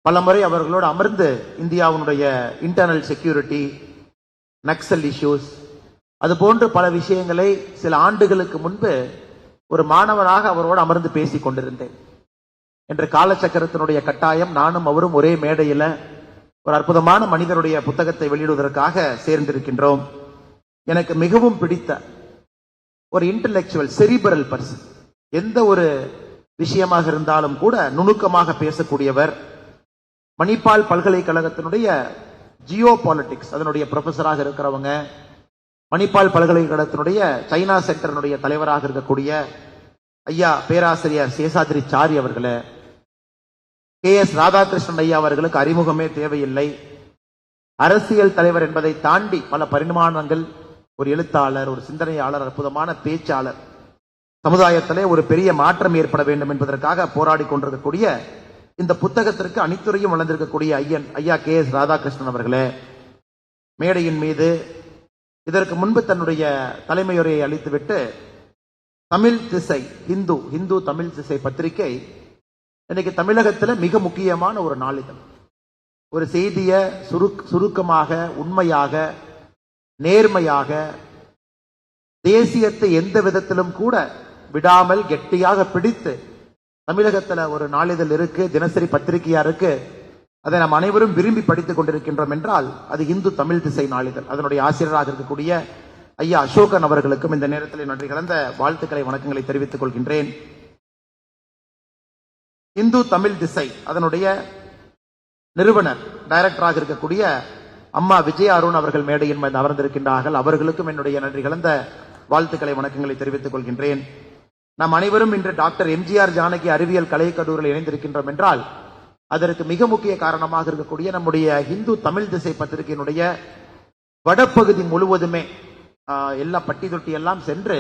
பலமுறை அவர்களோடு அமர்ந்து இந்தியாவுடைய இன்டர்னல் செக்யூரிட்டி, நக்சல் இஷ்யூஸ், அது போன்று பல விஷயங்களை சில ஆண்டுகளுக்கு முன்பு ஒரு மாணவனாக அவரோடு அமர்ந்து பேசிக் கொண்டிருந்தேன். என்ற காலச்சக்கரத்தினுடைய கட்டாயம் நானும் அவரும் ஒரே மேடையில் ஒரு அற்புதமான மனிதனுடைய புத்தகத்தை வெளியிடுவதற்காக சேர்ந்திருக்கின்றோம். எனக்கு மிகவும் பிடித்த ஒரு இன்டலெக்சுவல் செரிபரல் பர்சன், எந்த ஒரு விஷயமாக இருந்தாலும் கூட நுணுக்கமாக பேசக்கூடியவர். மணிப்பால் பல்கலைக்கழகத்தினுடைய ஜியோ பாலிட்டிக்ஸ் அதனுடைய ப்ரொஃபஸராக இருக்கிறவங்க, மணிப்பால் பல்கலைக்கழகத்தினுடைய சைனா சென்டருடைய தலைவராக இருக்கக்கூடிய ஐயா பேராசிரியர் சேஷாத்ரி சாரி அவர்களே, KS ராதாகிருஷ்ணன் ஐயா அவர்களுக்கு அறிமுகமே தேவையில்லை. அரசியல் தலைவர் என்பதை தாண்டி பல பரிமாணங்கள், ஒரு எழுத்தாளர், ஒரு சிந்தனையாளர், அற்புதமான பேச்சாளர், சமுதாயத்திலே ஒரு பெரிய மாற்றம் ஏற்பட வேண்டும் என்பதற்காக போராடி கொண்டிருக்கக்கூடிய இந்த புத்தகத்திற்கு அணித்துறையும் வளர்ந்திருக்கக்கூடிய ஐயா KS ராதாகிருஷ்ணன் அவர்களே, மேடையின் மீது இதற்கு முன்பு தன்னுடைய தலைமையுரையை அளித்துவிட்டு தமிழ் திசை ஹிந்து தமிழ் திசை பத்திரிகை இன்னைக்கு தமிழகத்தில் மிக முக்கியமான ஒரு நாளிதழ். ஒரு செய்தியை சுருக்கமாக, உண்மையாக, நேர்மையாக, தேசியத்தை எந்த விதத்திலும் கூட விடாமல் கெட்டியாக பிடித்து தமிழகத்தில் ஒரு நாளிதழ் இருக்கு, தினசரி பத்திரிகையா இருக்கு. அதை நாம் அனைவரும் விரும்பி படித்துக் கொண்டிருக்கின்றோம் என்றால் அது இந்து தமிழ் திசை நாளிதழ். அதனுடைய ஆசிரியராக இருக்கக்கூடிய ஐயா அசோகன் அவர்களுக்கும் இந்த நேரத்தில் நன்றி கலந்த வாழ்த்துக்களை, வணக்கங்களை தெரிவித்துக் கொள்கின்றேன். இந்து தமிழ் திசை அதனுடைய நிறுவனர், டைரக்டராக இருக்கக்கூடிய அம்மா விஜய அருண் அவர்கள் மேடையின் மீது அமர்ந்திருக்கின்றார்கள். அவர்களுக்கும் என்னுடைய நன்றி கலந்த வாழ்த்துக்களை, வணக்கங்களை தெரிவித்துக் கொள்கின்றேன். நாம் அனைவரும் இன்று டாக்டர் MGR ஜானகி அறிவியல் கலை கல்லூரியில் இணைந்திருக்கின்றோம் என்றால் அதற்கு மிக முக்கிய காரணமாக இருக்கக்கூடிய நம்முடைய இந்து தமிழ் திசை பத்திரிகையினுடைய வடப்பகுதி முழுவதுமே எல்லா பட்டி தொட்டி எல்லாம் சென்று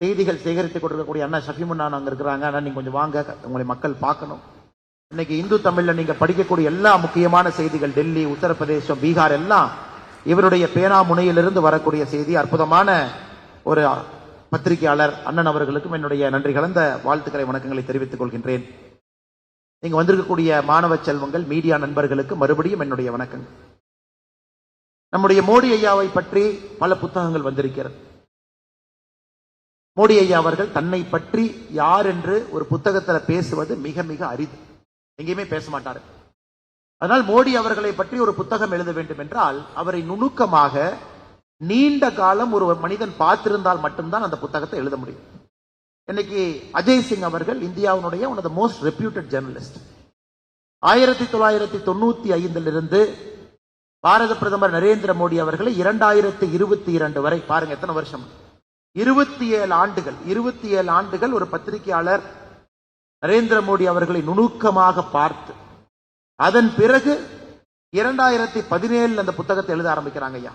செய்திகள் சேகரித்துக் கொண்டிருக்கக்கூடிய அண்ணா ஷஃபிமுன்னா அங்க இருக்கிறாங்க. ஆனா நீங்க கொஞ்சம் வாங்க, உங்களை மக்கள் பார்க்கணும். இன்னைக்கு இந்து தமிழ்ல நீங்க படிக்கக்கூடிய எல்லா முக்கியமான செய்திகள், டெல்லி, உத்தரப்பிரதேசம், பீகார் எல்லாம் இவருடைய பேனா முனையிலிருந்து வரக்கூடிய செய்தி. அற்புதமான ஒரு பத்திரிகையாளர் அண்ணன் அவர்களுக்கும் என்னுடைய நன்றி கலந்த வாழ்த்துக்களை, வணக்கங்களை தெரிவித்துக் கொள்கின்றேன். நீங்க வந்திருக்கக்கூடிய மாணவ செல்வங்கள், மீடியா நண்பர்களுக்கு மறுபடியும் என்னுடைய வணக்கங்கள். நம்முடைய மோடி ஐயாவை பற்றி பல புத்தகங்கள் வந்திருக்கிறது. மோடி ஐயா அவர்கள் தன்னை பற்றி யார் என்று ஒரு புத்தகத்தில் பேசுவது மிக மிக அரிது, எங்கேயுமே பேச மாட்டார். அதனால் மோடி அவர்களை பற்றி ஒரு புத்தகம் எழுத வேண்டும் என்றால் அவரை நுணுக்கமாக நீண்ட காலம் ஒரு மனிதன் பார்த்திருந்தால் மட்டும்தான் அந்த புத்தகத்தை எழுத முடியும். இன்னைக்கு அஜய் சிங் அவர்கள் இந்தியாவுடைய one of the most reputed journalist. 1995 பாரத பிரதமர் நரேந்திர மோடி அவர்களை 2022 வரை பாருங்க, எத்தனை வருஷம், 27 ஆண்டுகள். 27 ஆண்டுகள் ஒரு பத்திரிகையாளர் நரேந்திர மோடி அவர்களை நுணுக்கமாக பார்த்து அதன் பிறகு 2017 அந்த புத்தகத்தை எழுத ஆரம்பிக்கிறாங்க ஐயா.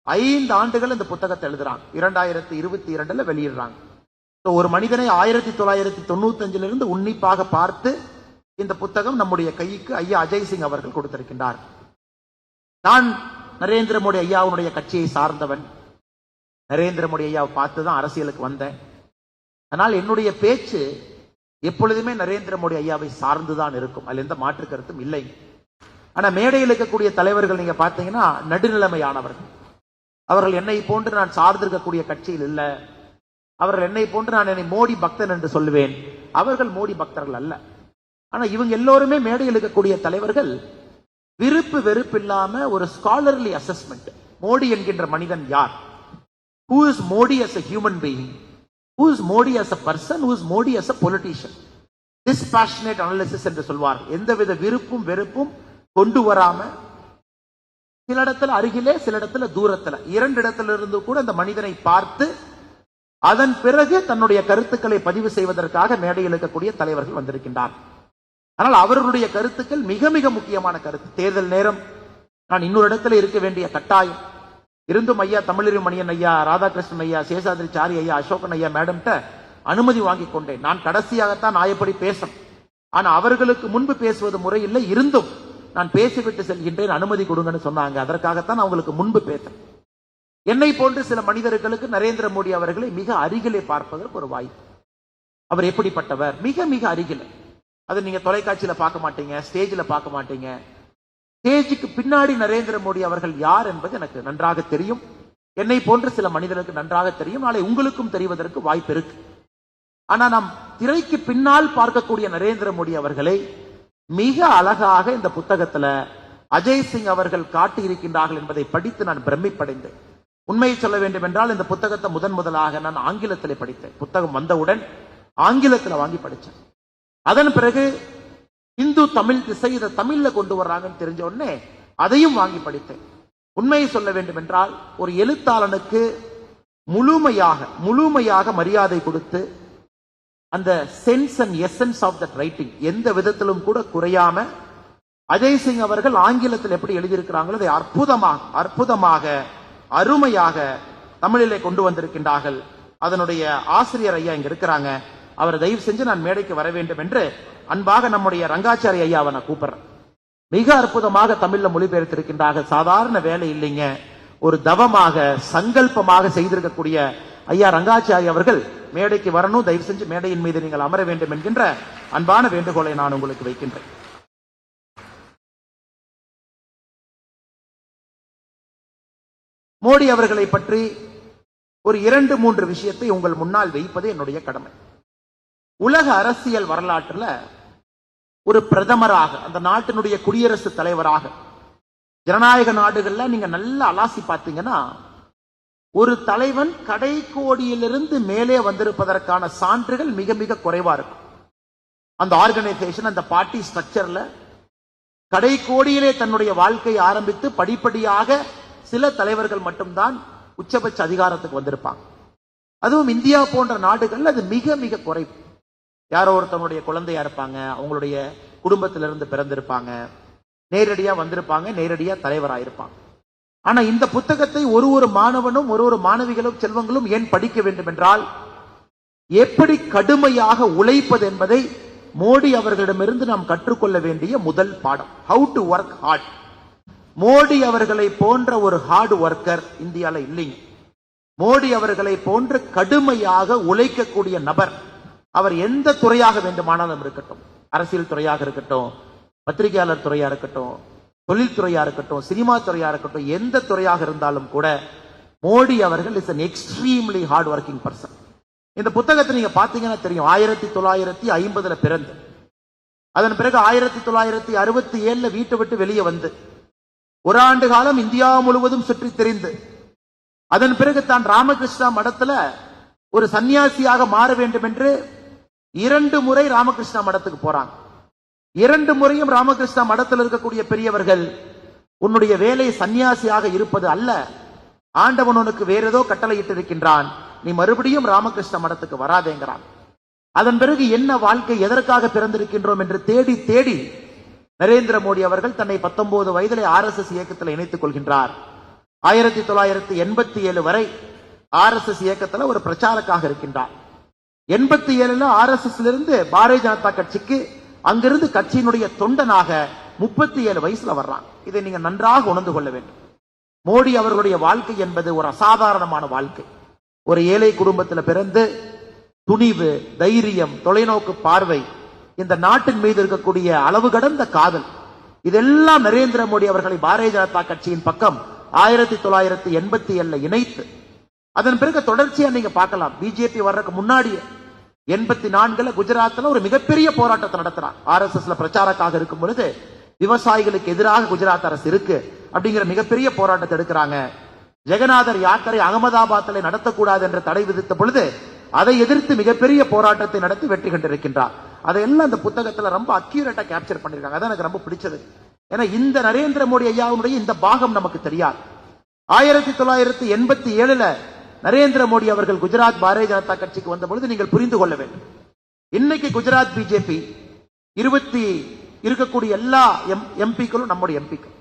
5 ஆண்டுகள் இந்த புத்தகத்தை எழுதுறாங்க, 2022 வெளியிடுறாங்க. ஒரு மனிதனை 1995 உன்னிப்பாக பார்த்து இந்த புத்தகம் நம்முடைய கைக்கு ஐயா அஜய் சிங் அவர்கள் கொடுத்திருக்கின்றார். நான் நரேந்திர மோடி ஐயாவுடைய கட்சியை சார்ந்தவன், நரேந்திர மோடி ஐயாவை பார்த்துதான் அரசியலுக்கு வந்தேன். ஆனால் என்னுடைய பேச்சு எப்பொழுதுமே நரேந்திர மோடி ஐயாவை சார்ந்துதான் இருக்கும், அதில் எந்த மாற்று கருத்தும் இல்லை. ஆனா மேடையில் இருக்கக்கூடிய தலைவர்கள் நீங்க பார்த்தீங்கன்னா நடுநிலைமையானவர்கள். அவர்கள் என்னை போன்று நான் சார்ந்திருக்கக்கூடிய கட்சியில் இல்ல, அவர்கள் என்னை போன்று நான் என்னை மோடி பக்தன் என்று சொல்லுவேன், அவர்கள் மோடி பக்தர்கள் அல்ல. ஆனா இவங்க எல்லோருமே மேடையில் இருக்கக்கூடிய தலைவர்கள் விருப்பு வெறுப்பு இல்லாம ஒரு ஸ்காலர்லி அசஸ்மெண்ட், மோடி என்கின்ற மனிதன் யார், who is Modi as a human being, who is Modi as a person, who is Modi as a politician, dispassionate analysis என்று சொல்வார். எந்தவித விருப்பும் வெறுப்பும் கொண்டு வராம, சில இடத்துல அருகிலே சில இடத்துல தூரத்துல, 2 இடத்துல இருந்து கூட அந்த மனிதனை பார்த்து அதன் பிறகு தன்னுடைய கருத்துக்களை பதிவு செய்வதற்காக மேடையில் இருக்கக்கூடிய தலைவர்கள் வந்திருக்கின்றார். ஆனால் அவர்களுடைய கருத்துக்கள் மிக மிக முக்கியமான கருத்து. தேர்தல் நேரம் நான் இன்னொரு இடத்துல இருக்க வேண்டிய கட்டாயம் இருந்தும் ஐயா தமிழறிவு மணியன் ஐயா, ராதாகிருஷ்ணன் ஐயா, சேஷாதிரி சாரி ஐயா, அசோகன் ஐயா மேடம்கிட்ட அனுமதி வாங்கி கொண்டேன். நான் கடைசியாகத்தான் நாயப்படி பேசணும், ஆனா அவர்களுக்கு முன்பு பேசுவது முறை இல்லை, இருந்தும் நான் பேசிவிட்டு செல்கின்றேன், அனுமதி கொடுங்கன்னு சொன்னாங்க. அதற்காகத்தான் அவங்களுக்கு முன்பு பேசுறேன். என்னை போன்று சில மனிதர்களுக்கு நரேந்திர மோடி அவர்களை மிக அருகிலே பார்ப்பதற்கு ஒரு வாய்ப்பு. அவர் எப்படிப்பட்டவர், மிக மிக அருகிலே. அதை நீங்க தொலைக்காட்சியில பார்க்க மாட்டீங்க, ஸ்டேஜ்ல பார்க்க மாட்டீங்க. ஸ்டேஜுக்கு பின்னாடி நரேந்திர மோடி அவர்கள் யார் என்பது எனக்கு நன்றாக தெரியும். என்னை போன்ற சில மனிதர்களுக்கு நன்றாக தெரியும். நாளை உங்களுக்கும் தெரிவதற்கு வாய்ப்பு இருக்கு. ஆனா நாம் திரைக்கு பின்னால் பார்க்கக்கூடிய நரேந்திர மோடி அவர்களை மிக அழகாக இந்த புத்தகத்துல அஜய் சிங் அவர்கள் காட்டி இருக்கின்றார்கள் என்பதை படித்து நான் பிரமிப்படைந்தேன். உண்மையை சொல்ல வேண்டும் என்றால் இந்த புத்தகத்தை முதலாக நான் ஆங்கிலத்திலே படித்தேன். புத்தகம் வந்தவுடன் ஆங்கிலத்தில் வாங்கி படித்தேன். அதன் பிறகு இந்து தமிழ் திசை இதை தமிழ்ல கொண்டு வர்றாங்கன்னு தெரிஞ்ச உடனே அதையும் வாங்கி படித்தேன். உண்மையை சொல்ல வேண்டும் என்றால் ஒரு எழுத்தாளனுக்கு முழுமையாக மரியாதை கொடுத்து அந்த sense and essence of that writing எந்த விதத்திலும் கூட குறையாம அஜய் சிங் அவர்கள் ஆங்கிலத்தில் எப்படி எழுதியிருக்கிறாங்களோ அதை அற்புதமாக அருமையாக தமிழிலே கொண்டு வந்திருக்கின்றார்கள். அதனுடைய ஆசிரியர் ஐயா இங்க இருக்கிறாங்க. அவர் தயவு செஞ்சு நான் மேடைக்கு வர வேண்டும் என்று அன்பாக நம்முடைய ரங்காச்சாரி ஐயாவை நான் கூப்பிடுறேன். மிக அற்புதமாக தமிழ்ல மொழிபெயர்த்திருக்கின்றார்கள். சாதாரண வேலை இல்லைங்க, ஒரு தவமாக சங்கல்பமாக செய்திருக்கக்கூடிய ஐயா ரங்காச்சாரி அவர்கள் மேடைக்கு வரணும். தயவு செஞ்சு மேடையின் மீது நீங்கள் அமர வேண்டும் என்கின்ற அன்பான வேண்டுகோளை நான் உங்களுக்கு வைக்கின்றேன். மோடி அவர்களை பற்றி ஒரு 2-3 விஷயத்தை உங்கள் முன்னால் வைப்பது என்னுடைய கடமை. உலக அரசியல் வரலாற்றுல ஒரு பிரதமராக, அந்த நாட்டினுடைய குடியரசுத் தலைவராக, ஜனநாயக நாடுகள்ல நீங்க நல்லா அலாசி பார்த்தீங்கன்னா ஒரு தலைவன் கடைக்கோடியிலிருந்து மேலே வந்திருப்பதற்கான சான்றுகள் மிக மிக குறைவா இருக்கும். அந்த ஆர்கனைசேஷன், அந்த பார்ட்டி ஸ்ட்ரக்சர்ல கடைக்கோடியிலே தன்னுடைய வாழ்க்கையை ஆரம்பித்து படிப்படியாக சில தலைவர்கள் மட்டும்தான் உச்சபட்ச அதிகாரத்துக்கு வந்திருப்பாங்க. அதுவும் இந்தியா போன்ற நாடுகள் அது மிக மிக குறைவு. யாரோ ஒருத்தவங்களுடைய குழந்தையா இருப்பாங்க, அவங்களுடைய குடும்பத்திலிருந்து பிறந்திருப்பாங்க, நேரடியா வந்திருப்பாங்க, நேரடியா தலைவராயிருப்பாங்க. ஆனா இந்த புத்தகத்தை ஒரு மாணவனும் ஒரு மாணவிகளும் செல்வங்களும் ஏன் படிக்க வேண்டும் என்றால் எப்படி கடுமையாக உழைப்பது என்பதை மோடி அவர்களிடமிருந்து நாம் கற்றுக்கொள்ள வேண்டிய முதல் பாடம். How to work hard. Modi அவர்களை போன்ற ஒரு ஹார்ட் ஒர்க்கர் இந்தியால இல்லைங்க. மோடி அவர்களை போன்ற கடுமையாக உழைக்கக்கூடிய நபர் அவர் எந்த துறையாக வேண்டுமானாலும் இருக்கட்டும், அரசியல் துறையாக இருக்கட்டும், பத்திரிகையாளர் துறையா இருக்கட்டும், தொழில்துறையா இருக்கட்டும், சினிமா துறையா இருக்கட்டும், எந்த துறையாக இருந்தாலும் கூட மோடி அவர்கள் is an extremely hard working person. இந்த புத்தகத்தை நீங்க பாத்தீங்கன்னா தெரியும். 1950 பிறந்து அதன் பிறகு 1967 வீட்டை விட்டு வெளியே வந்து ஒரு ஆண்டு காலம் இந்தியா முழுவதும் சுற்றி தெரிந்து அதன் பிறகு தான் ராமகிருஷ்ணா மடத்துல ஒரு சன்னியாசியாக மாற வேண்டும் என்று 2 முறை ராமகிருஷ்ணா மடத்துக்கு போறாங்க. 2 முறையும் ராமகிருஷ்ணா மடத்தில் இருக்கக்கூடிய பெரியவர்கள் உன்னுடைய வேலை சன்னியாசியாக இருப்பது அல்ல, ஆண்டவன் உனக்கு வேற ஏதோ கட்டளையிட்டு இருக்கின்றான், நீ மறுபடியும் ராமகிருஷ்ண மடத்துக்கு வராதேங்கிறான். அதன் பிறகு என்ன வாழ்க்கை, எதற்காக பிறந்திருக்கின்றோம் என்று தேடி தேடி நரேந்திர மோடி அவர்கள் தன்னை 19 வயதிலே RSS இயக்கத்தில் இணைத்துக் கொள்கின்றார். 1987 வரை RSS இயக்கத்தில் ஒரு பிரச்சாரக்காக இருக்கின்றார். 87 RSS இருந்து பாரதிய ஜனதா கட்சிக்கு அங்கிருந்து கட்சியினுடைய தொண்டனாக 37 வயசுல வர்றான். இதை நீங்க நன்றாக உணர்ந்து கொள்ள வேண்டும். மோடி அவர்களுடைய வாழ்க்கை என்பது ஒரு அசாதாரணமான வாழ்க்கை. ஒரு ஏழை குடும்பத்தில் பிறந்து துணிவு, தைரியம், தொலைநோக்கு பார்வை, இந்த நாட்டின் மீது இருக்கக்கூடிய அளவு கடந்த காதல், இதெல்லாம் நரேந்திர மோடி அவர்களை பாரதிய ஜனதா கட்சியின் பக்கம் 1987 இணைத்து அதன் பிறகு தொடர்ச்சியா நீங்க பார்க்கலாம். பிஜேபி வர்றதுக்கு முன்னாடியே 84 குஜராத்ல ஒரு மிகப்பெரிய போராட்டத்தை நடத்துறார். RSSல பிரச்சாரக்காக இருக்கும் பொழுது விவசாயிகளுக்கு எதிராக குஜராத் அரசு இருக்கு அப்படிங்கிற மிகப்பெரிய போராட்டத்தை எடுக்கிறாங்க. ஜெகநாதர் யாத்திரை அகமதாபாத்தில் நடத்தக்கூடாது என்ற தடை விதித்த பொழுது அதை எதிர்த்து மிகப்பெரிய போராட்டத்தை நடத்தி வெற்றி கண்டிருக்கின்றார். அதையெல்லாம் அந்த புத்தகத்துல ரொம்ப அக்யூரேட்டா கேப்சர் பண்ணிருக்காங்க. அதான் எனக்கு ரொம்ப பிடிச்சது. ஏன்னா இந்த நரேந்திர மோடி ஐயாவுடைய இந்த பாகம் நமக்கு தெரியாது. 1987 நரேந்திர மோடி அவர்கள் குஜராத் பாரதிய ஜனதா கட்சிக்கு வந்த பொழுது நீங்கள் புரிந்து கொள்ள வேண்டும். இன்னைக்கு குஜராத் பிஜேபி 20 இருக்கக்கூடிய எல்லா எம்பிக்களும் நம்முடைய எம்பிக்கள்,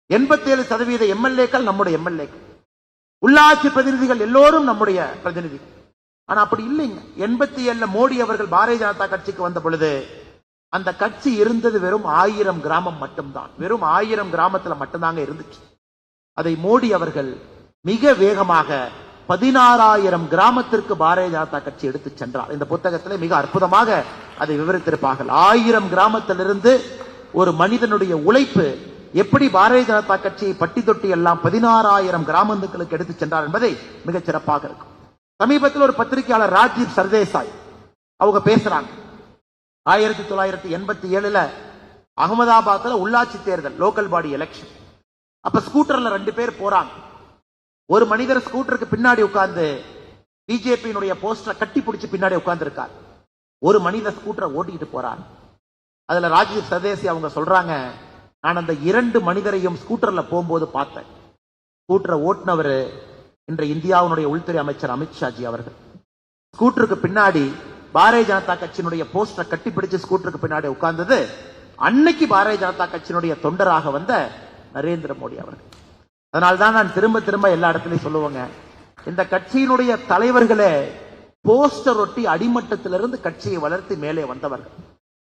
87% எம்எல்ஏக்கள் நம்முடைய எம்எல்ஏக்கள், உள்ளாட்சி பிரதிநிதிகள் எல்லோரும் நம்முடைய பிரதிநிதிகள். ஆனா அப்படி இல்லைங்க. 87 மோடி அவர்கள் பாரதிய ஜனதா கட்சிக்கு வந்த பொழுது அந்த கட்சி இருந்தது வெறும் 1000 கிராமம் மட்டும்தான். வெறும் 1000 கிராமத்துல மட்டும்தாங்க இருந்துச்சு. அதை மோடி அவர்கள் மிக வேகமாக 16,000 கிராமத்திற்கு பாரதிய ஜனதா கட்சி எடுத்து சென்றார். இந்த புத்தகத்திலே மிக அற்புதமாக அதை விவரித்திருப்பார்கள். 1000 கிராமத்திலிருந்து ஒரு மனிதனுடைய உழைப்பு எப்படி பாரதிய ஜனதா கட்சியை பட்டி தொட்டி எல்லாம் 16,000 கிராமங்களுக்கு எடுத்து சென்றார் என்பதை மிகச் சிறப்பாக இருக்கும். சமீபத்தில் ஒரு பத்திரிகையாளர் ராஜீவ் சர்தேசாய் அவங்க பேசுறாங்க. 1987 அகமதாபாத்ல உள்ளாட்சி தேர்தல், லோக்கல் பாடி எலெக்ஷன். அப்ப ஸ்கூட்டர்ல 2 பேர் போறாங்க. ஒரு மனிதர் ஸ்கூட்டருக்கு பின்னாடி உட்கார்ந்து பிஜேபியினுடைய போஸ்டரை கட்டி பிடிச்சு பின்னாடி உட்கார்ந்து இருக்கார். ஒரு மனிதர் ஸ்கூட்டரை ஓட்டிட்டு போறார். அதுல ராஜீவ் சர்தேசி அவங்க சொல்றாங்க, நான் அந்த 2 மனிதரையும் ஸ்கூட்டர்ல போகும்போது பார்த்தேன். ஸ்கூட்டரை ஓட்டுனவர் இன்று இந்தியாவுடைய உள்துறை அமைச்சர் அமித்ஷாஜி அவர்கள். ஸ்கூட்டருக்கு பின்னாடி பாரதிய ஜனதா கட்சியினுடைய போஸ்டரை கட்டி பிடிச்சு ஸ்கூட்டருக்கு பின்னாடி உட்கார்ந்தது அன்னைக்கு பாரதிய ஜனதா கட்சியினுடைய தொண்டராக வந்த நரேந்திர மோடி அவர்கள். அதனால்தான் நான் திரும்ப திரும்ப எல்லா இடத்துலையும் சொல்லுவாங்க, இந்த கட்சியினுடைய தலைவர்களே போஸ்டர் ஒட்டி அடிமட்டத்திலிருந்து கட்சியை வளர்த்து மேலே வந்தவர்கள்,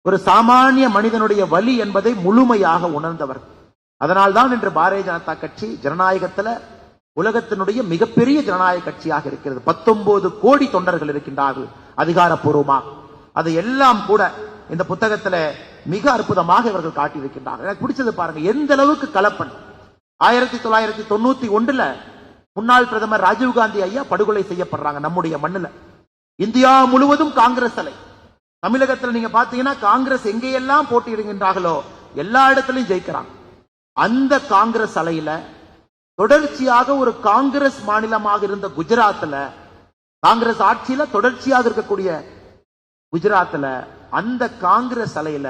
ஒரு சாமானிய மனிதனுடைய வலி என்பதை முழுமையாக உணர்ந்தவர்கள். அதனால்தான் இன்று பாரதிய ஜனதா கட்சி ஜனநாயகத்துல உலகத்தினுடைய மிகப்பெரிய ஜனநாயக கட்சியாக இருக்கிறது. 19 கோடி தொண்டர்கள் இருக்கின்றார்கள் அதிகாரப்பூர்வமாக. அதை எல்லாம் கூட இந்த புத்தகத்துல மிக அற்புதமாக இவர்கள் காட்டியிருக்கின்றார்கள். எனக்கு பிடிச்சது பாருங்க, எந்த அளவுக்கு கலப்பன். 1991 முன்னாள் பிரதமர் ராஜீவ்காந்தி ஐயா படுகொலை செய்யப்படுறாங்க நம்முடைய மண்ணுல. இந்தியா முழுவதும் காங்கிரஸ் அலை. தமிழகத்தில் நீங்க பாத்தீங்கன்னா காங்கிரஸ் எங்கெல்லாம் போட்டியிடுகின்றார்களோ எல்லா இடத்திலையும் ஜெயிக்கிறாங்க. அந்த காங்கிரஸ் அலையில தொடர்ச்சியாக ஒரு காங்கிரஸ் மாநிலமாக இருந்த குஜராத்ல, காங்கிரஸ் ஆட்சியில தொடர்ச்சியாக இருக்கக்கூடிய குஜராத்ல, அந்த காங்கிரஸ் அலையில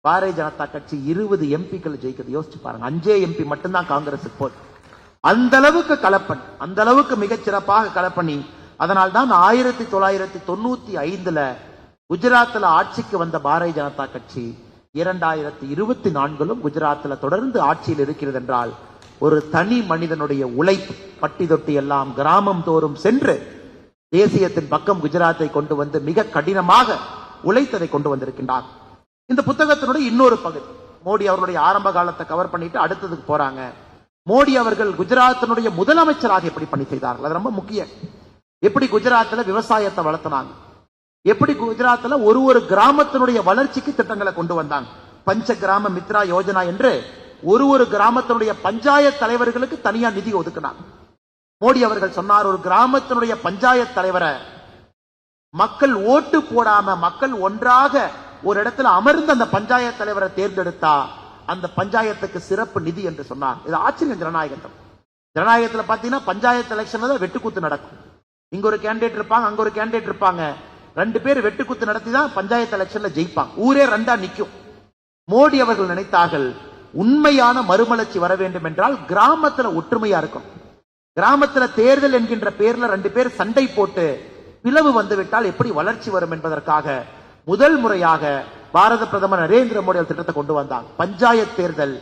பாரதிய ஜனதா கட்சி 20 எம்பிக்கள் ஜெயிக்கிறது. யோசிச்சு பாருங்க, 5 எம்பி மட்டும்தான் காங்கிரஸுக்கு போது. அந்த அளவுக்கு கலப்பணி, அந்த அளவுக்கு மிகச் சிறப்பாக கலப்பணி. அதனால்தான் 1995 குஜராத்ல ஆட்சிக்கு வந்த பாரதிய ஜனதா கட்சி 2024 குஜராத்ல தொடர்ந்து ஆட்சியில் இருக்கிறது என்றால் ஒரு தனி மனிதனுடைய உழைப்பு, பட்டி தொட்டி எல்லாம் கிராமம் தோறும் சென்று தேசியத்தின் பக்கம் குஜராத்தை கொண்டு வந்து மிக கடினமாக உழைத்ததை கொண்டு வந்திருக்கின்றார். இந்த புத்தகத்தினுடைய இன்னொரு பகுதி, மோடி அவருடைய ஆரம்ப காலத்தை கவர் பண்ணிட்டு அடுத்ததுக்கு போறாங்க. மோடி அவர்கள் குஜராத்தினுடைய முதலமைச்சராக எப்படி பணி செய்தார்கள், அது ரொம்ப முக்கியம். எப்படி குஜராத்ல விவசாயத்தை வளர்த்தினாங்க, எப்படி குஜராத்ல ஒரு கிராமத்தினுடைய வளர்ச்சிக்கு திட்டங்களை கொண்டு வந்தாங்க. பஞ்ச கிராம மித்ரா யோஜனா என்று ஒரு கிராமத்தினுடைய பஞ்சாயத்து தலைவர்களுக்கு தனியா நிதி ஒதுக்கினாங்க. மோடி அவர்கள் சொன்னார், ஒரு கிராமத்தினுடைய பஞ்சாயத்து தலைவரை மக்கள் ஓட்டு போடாம மக்கள் ஒன்றாக ஒரு இடத்துல அமர்ந்து அந்த பஞ்சாயத்து தலைவரை தேர்ந்தெடுத்தா அந்த பஞ்சாயத்துக்கு சிறப்பு நிதி என்று சொன்னார். இது ஆச்சரியம். ஜனநாயகத்துல பாத்தீங்கன்னா பஞ்சாயத்து எலெக்ஷன்ல தான் வெட்டுக்குத்து நடக்கும். இங்க ஒரு கேண்டிடேட் இருப்பாங்க, அங்க ஒரு கேண்டிடேட் இருப்பாங்க. 2 பேர் வெட்டுக்குத்து நடத்தி தான் பஞ்சாயத்து எலெக்ஷன்ல ஜெயிப்பாங்க. ஊரே 2ஆ நிக்கும். மோடி அவர்கள் நினைத்தார்கள், உண்மையான மறுமலர்ச்சி வர வேண்டும் என்றால் கிராமத்துல ஒற்றுமையா இருக்கும். கிராமத்துல தேர்தல் என்கின்ற பேர்ல 2 பேர் சண்டை போட்டு பிளவு வந்துவிட்டால் எப்படி வளர்ச்சி வரும் என்பதற்காக முதல் முறையாக பாரத பிரதமர் நரேந்திர மோடி திட்டத்தை கொண்டு வந்தாங்க. பஞ்சாயத்து தேர்தல்,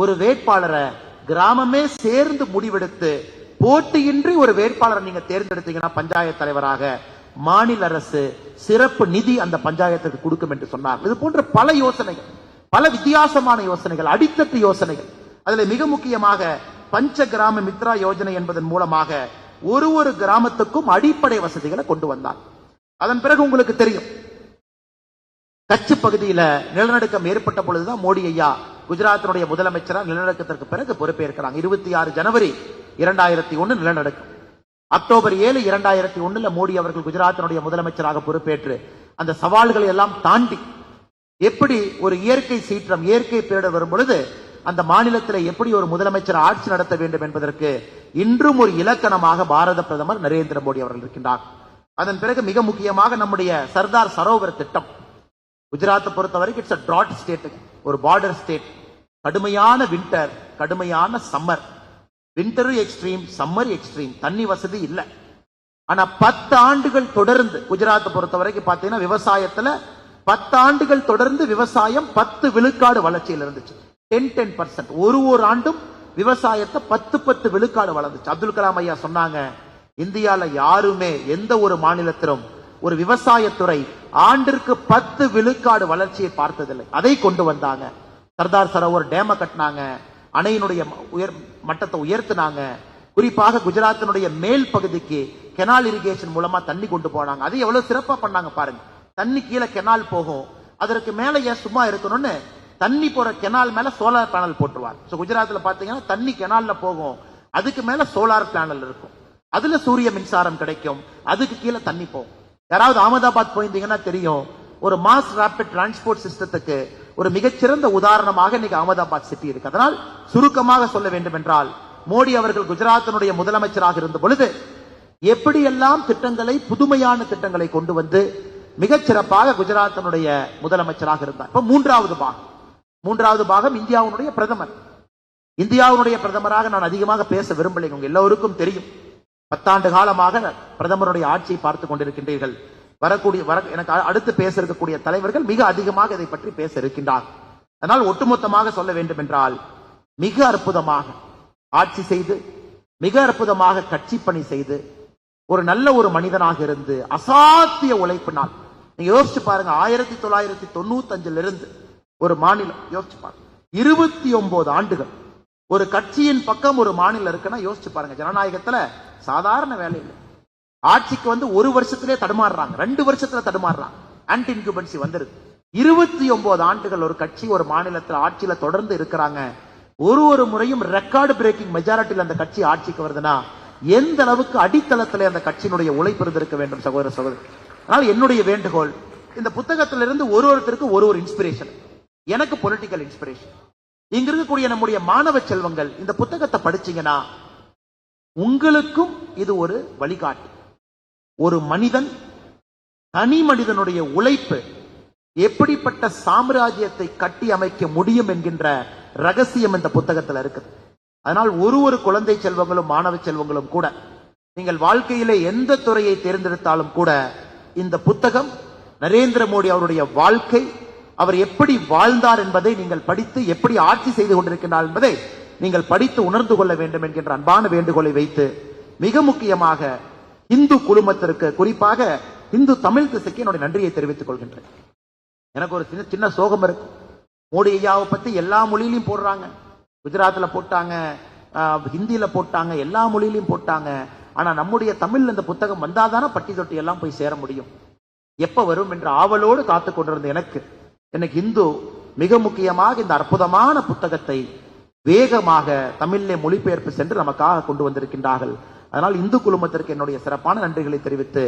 ஒரு வேட்பாளரை கிராமமே சேர்ந்து முடிவெடுத்து போட்டியின்றி ஒரு வேட்பாளரை நீங்க தேர்ந்தெடுத்தீங்கன்னா பஞ்சாயத்து தலைவராக மாநில அரசு சிறப்பு நிதி அந்த பஞ்சாயத்துக்கு கொடுக்கும் என்று சொன்னார். இது போன்ற பல யோசனைகள், பல வித்தியாசமான யோசனைகள், அடித்தட்டு யோசனைகள். அதுல மிக முக்கியமாக பஞ்ச கிராம மித்ரா யோஜனை என்பதன் மூலமாக ஒரு கிராமத்துக்கும் அடிப்படை வசதிகளை கொண்டு வந்தார். அதன் பிறகு உங்களுக்கு தெரியும், கட்சி பகுதியில நிலநடுக்கம் ஏற்பட்ட பொழுதுதான் மோடி ஐயா குஜராத்தினுடைய முதலமைச்சராக நிலநடுக்கத்திற்கு பிறகு பொறுப்பேற்கிறாங்க. 26 ஜனவரி 2001 நிலநடுக்கம். அக்டோபர் 7, 2001 மோடி அவர்கள் குஜராத்தினுடைய முதலமைச்சராக பொறுப்பேற்று அந்த சவால்களை எல்லாம் தாண்டி எப்படி ஒரு இயற்கை சீற்றம், இயற்கை பேரிடர் வரும் பொழுது அந்த மாநிலத்தில் எப்படி ஒரு முதலமைச்சர் ஆட்சி நடத்த வேண்டும் என்பதற்கு இன்றும் ஒரு இலக்கணமாக பாரத பிரதமர் நரேந்திர மோடி அவர்கள் இருக்கின்றார். அதன் பிறகு மிக முக்கியமாக நம்முடைய சர்தார் சரோவர் திட்டம். குஜராத்தை பொறுத்த வரைக்கும் இட்ஸ் ட்ராட் ஸ்டேட், ஒரு பார்டர் ஸ்டேட். கடுமையான வின்டர், கடுமையான summer. Winter extreme, summer extreme. தண்ணி வசதி இல்லை. ஆனா 10 ஆண்டுகள் தொடர்ந்து குஜராத்தை பொறுத்த வரைக்கும் பாத்தீங்கன்னா விவசாயத்துல 10 ஆண்டுகள் தொடர்ந்து விவசாயம் 10 விழுக்காடு வளர்ச்சியில் இருந்துச்சு. 10% ஒரு ஆண்டும் விவசாயத்தை 10 விழுக்காடு வளர்ந்துச்சு. அப்துல் கலாம் ஐயா சொன்னாங்க, இந்தியால யாருமே எந்த ஒரு மாநிலத்திலும் ஒரு விவசாயத்துறை ஆண்டிற்கு 10 விழுக்காடு வளர்ச்சியை பார்த்ததில்லை. அதை கொண்டு வந்தாங்க. சர்தார் சரோவர் டேம கட்டினாங்க, அணையினுடைய மட்டத்தை உயர்த்தினாங்க, குறிப்பாக குஜராத்தினுடைய மேல் பகுதிக்கு கெனால் இரிகேஷன் மூலமா தண்ணி கொண்டு போனாங்க. அது எவ்வளவு சிறப்பா பண்ணாங்க பாருங்க. தண்ணி கீழே கெனால் போகும், அதற்கு மேல ஏன் சும்மா இருக்கணும்னு தண்ணி போற கெனால் மேல சோலார் பேனல் போட்டுருவார். குஜராத்ல பாத்தீங்கன்னா தண்ணி கெனால்ல போகும், அதுக்கு மேல சோலார் பேனல் இருக்கும், அதுல சூரிய மின்சாரம் கிடைக்கும், அதுக்கு கீழே தண்ணி போகும். யாராவது அகமதாபாத் போயிருந்தீங்கன்னா தெரியும், ஒரு மாஸ் ராபிட் டிரான்ஸ்போர்ட் சிஸ்டத்துக்கு ஒரு மிகச்சிறந்த உதாரணமாக இன்னைக்கு அகமதாபாத் சிட்டி இருக்கு. அதனால் சுருக்கமாக சொல்ல வேண்டும் என்றால், மோடி அவர்கள் குஜராத்தினுடைய முதலமைச்சராக இருந்த பொழுது எப்படியெல்லாம் திட்டங்களை, புதுமையான திட்டங்களை கொண்டு வந்து மிகச்சிறப்பாக குஜராத்தினுடைய முதலமைச்சராக இருந்தார். இப்ப மூன்றாவது பாகம் இந்தியாவுடைய பிரதமர். இந்தியாவுடைய பிரதமராக நான் அதிகமாக பேச விரும்பலைங்க, உங்க எல்லோருக்கும் தெரியும். 10 ஆண்டு காலமாக பிரதமருடைய ஆட்சியை பார்த்துக் கொண்டிருக்கின்றீர்கள். எனக்கு அடுத்து பேச இருக்கக்கூடிய தலைவர்கள் மிக அதிகமாக இதை பற்றி பேச இருக்கின்றார். அதனால் ஒட்டுமொத்தமாக சொல்ல வேண்டும் என்றால், மிக அற்புதமாக ஆட்சி செய்து, மிக அற்புதமாக கட்சி பணி செய்து, ஒரு நல்ல ஒரு மனிதனாக இருந்து அசாத்திய உழைப்பினால், நீங்க யோசிச்சு பாருங்க, 1995 இருந்து ஒரு மாநிலம், யோசிச்சு பாருங்க 29 ஆண்டுகள் ஒரு கட்சியின் பக்கம் ஒரு மாநிலம் இருக்குன்னா யோசிச்சு பாருங்க. ஜனநாயகத்துல சாதாரண வேலை இல்லை. ஆட்சிக்கு வந்து 1 வருஷத்திலே தடுமாறுறாங்க, 2 வருஷத்துல தடுமாறுறாங்க, ஆன்டி இன்குபன்சி வந்துருது. 29 ஆண்டுகள் ஒரு கட்சி ஒரு மாநிலத்தில் ஆட்சியில தொடர்ந்து இருக்கிறாங்க. ஒரு முறையும் ரெக்கார்டு பிரேக்கிங் மெஜாரிட்டியில் அந்த கட்சி ஆட்சிக்கு வருதுன்னா எந்த அளவுக்கு அடித்தளத்திலே அந்த கட்சியினுடைய உழைப்பு இருந்திருக்க வேண்டும் சகோதர சகோதரி. அதனால என்னுடைய வேண்டுகோள், இந்த புத்தகத்திலிருந்து ஒருத்தருக்கு ஒரு இன்ஸ்பிரேஷன். எனக்கு பொலிட்டிக்கல் இன்ஸ்பிரேஷன். இங்க இருக்கக்கூடிய நம்முடைய மாணவ செல்வங்கள் இந்த புத்தகத்தை படிச்சீங்கன்னா உங்களுக்கும் இது ஒரு வழிகாட்டு. ஒரு மனிதன், தனி மனிதனுடைய உழைப்பு எப்படிப்பட்ட சாம்ராஜ்யத்தை கட்டி அமைக்க முடியும் என்கின்ற ரகசியம் இந்த புத்தகத்தில் இருக்குது. அதனால் ஒரு குழந்தை செல்வங்களும் மாணவ செல்வங்களும் கூட நீங்கள் வாழ்க்கையிலே எந்த துறையை தேர்ந்தெடுத்தாலும் கூட இந்த புத்தகம், நரேந்திர மோடி அவருடைய வாழ்க்கை, அவர் எப்படி வாழ்ந்தார் என்பதை நீங்கள் படித்து, எப்படி ஆட்சி செய்து கொண்டிருக்கிறார் என்பதை நீங்கள் படித்து உணர்ந்து கொள்ள வேண்டும் என்கின்ற அன்பான வேண்டுகோளை வைத்து, மிக முக்கியமாக இந்து குழுமத்திற்கு, குறிப்பாக இந்து தமிழ் திசைக்கு என்னுடைய நன்றியை தெரிவித்துக் கொள்கின்றேன். எனக்கு ஒரு சின்ன சோகம் இருக்கு. மோடி ஐயாவை பத்தி எல்லா மொழியிலையும் போடுறாங்க, குஜராத்ல போட்டாங்க, ஹிந்தியில போட்டாங்க, எல்லா மொழியிலையும் போட்டாங்க. ஆனா நம்முடைய தமிழ்ல இந்த புத்தகம் வந்தாதானே பட்டி தொட்டி எல்லாம் போய் சேர முடியும். எப்ப வரும் என்ற ஆவலோடு காத்துக் கொண்டிருந்த எனக்கு இந்து மிக முக்கியமாக இந்த அற்புதமான புத்தகத்தை வேகமாக தமிழிலே மொழிபெயர்ப்பு சென்று நமக்காக கொண்டு வந்திருக்கின்றார்கள். அதனால் இந்து குழுமத்திற்கு என்னுடைய சிறப்பான நன்றிகளை தெரிவித்து,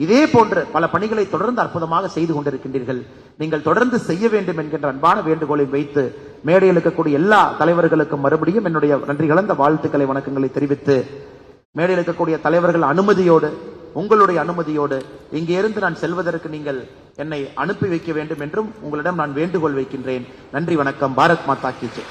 இதே போன்று பல பணிகளை தொடர்ந்து அற்புதமாக செய்து கொண்டிருக்கின்றீர்கள். நீங்கள் தொடர்ந்து செய்ய வேண்டும் என்கின்ற அன்பான வேண்டுகோளை வைத்து, மேடையில் இருக்கக்கூடிய எல்லா தலைவர்களுக்கும் மறுபடியும் என்னுடைய நன்றி கலந்த வாழ்த்துக்களை, வணக்கங்களை தெரிவித்து, மேடையில் இருக்கக்கூடிய தலைவர்கள் அனுமதியோடு, உங்களுடைய அனுமதியோடு இங்கே இருந்து நான் செல்வதற்கு நீங்கள் என்னை அனுப்பி வைக்க வேண்டும் என்றும் உங்களிடம் நான் வேண்டுகோள் வைக்கின்றேன். நன்றி, வணக்கம். பாரத் மாதா கி ஜெய்.